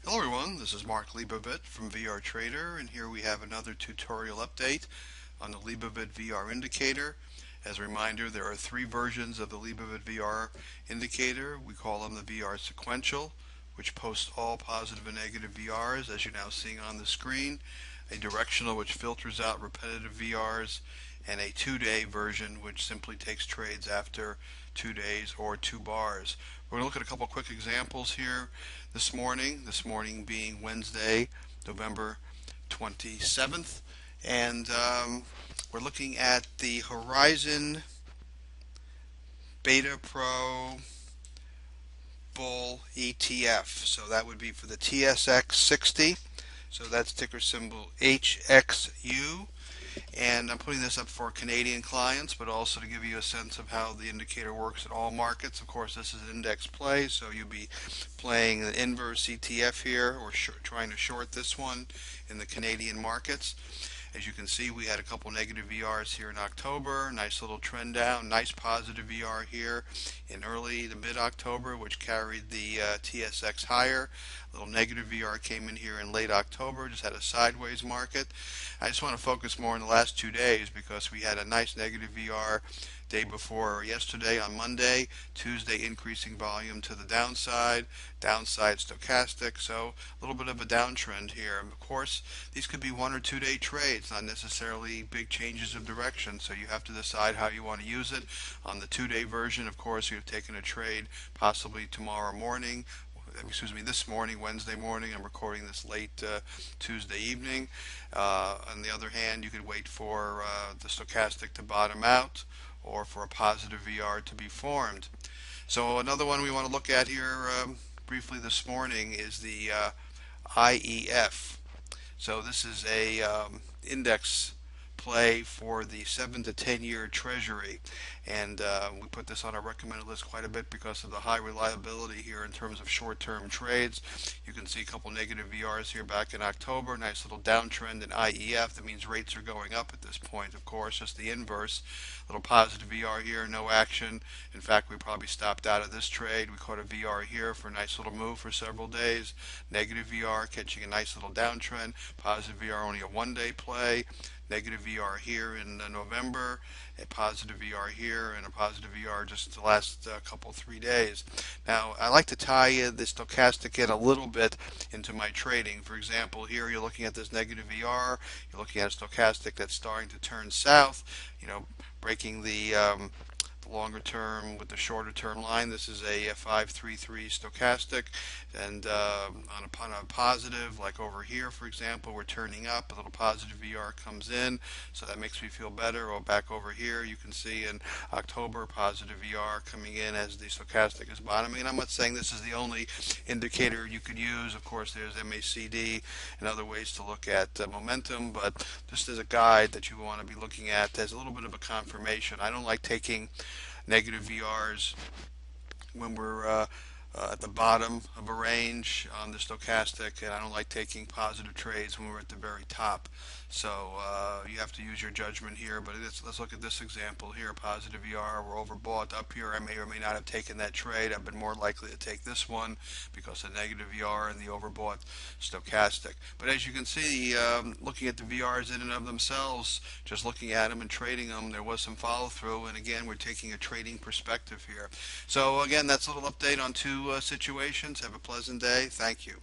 Hello everyone, this is Mark Leibovit from VR Trader, and here we have another tutorial update on the Leibovit VR indicator. As a reminder, there are three versions of the Leibovit VR indicator. We call them the VR sequential, which posts all positive and negative VRs, as you're now seeing on the screen, a directional, which filters out repetitive VRs, and a 2-day version, which simply takes trades after 2 days or 2 bars. We're going to look at a couple quick examples here this morning being Wednesday, November 27th, and we're looking at the Horizon Beta Pro Bull ETF. So that would be for the TSX 60. So that's ticker symbol HXU. And I'm putting this up for Canadian clients, but also to give you a sense of how the indicator works in all markets. Of course, this is an index play, so you'll be playing the inverse ETF here, or trying to short this one in the Canadian markets. As you can see, we had a couple negative VRs here in October. Nice little trend down. Nice positive VR here in early to mid-October, which carried the TSX higher. A little negative VR came in here in late October. Just had a sideways market. I just want to focus more on the last 2 days because we had a nice negative VR day before yesterday on Monday. Tuesday increasing volume to the downside stochastic, so a little bit of a downtrend here. Of course, these could be 1 or 2 day trades, not necessarily big changes of direction, so you have to decide how you want to use it. On the 2-day version, of course, you've taken a trade possibly tomorrow morning, this morning, Wednesday morning. I'm recording this late Tuesday evening. On the other hand, you could wait for the stochastic to bottom out or for a positive VR to be formed. So another one we want to look at here briefly this morning is the IEF. So this is a index play for the 7 to 10 year treasury, and we put this on our recommended list quite a bit because of the high reliability here in terms of short-term trades. You can see a couple negative VRs here back in October. Nice little downtrend in IEF. That means rates are going up at this point, of course, just the inverse. Little positive VR here, no action. In fact, we probably stopped out of this trade. We caught a VR here for a nice little move for several days. Negative VR catching a nice little downtrend. Positive VR only a 1-day play. Negative VR here in November, a positive VR here, and a positive VR just the last couple 3 days. Now, I like to tie the stochastic in a little bit into my trading. For example, here you're looking at this negative VR, you're looking at a stochastic that's starting to turn south, breaking the longer term with the shorter term line. This is a 533 stochastic, and on a positive, like over here for example, we're turning up, a little positive VR comes in, so that makes me feel better. Or back over here you can see in October positive VR coming in as the stochastic is bottoming. And I'm not saying this is the only indicator you could use. Of course, there's MACD and other ways to look at momentum, but just as a guide that you want to be looking at as a little bit of a confirmation. I don't like taking negative VRs when we're at the bottom of a range on the stochastic, and I don't like taking positive trades when we're at the very top. So you have to use your judgment here, but let's look at this example here. Positive VR, we're overbought up here. I may or may not have taken that trade. I've been more likely to take this one because of negative VR and the overbought stochastic. But as you can see, looking at the VRs in and of themselves, just looking at them and trading them, there was some follow through, and again, we're taking a trading perspective here. So again, that's a little update on two situations. Have a pleasant day. Thank you.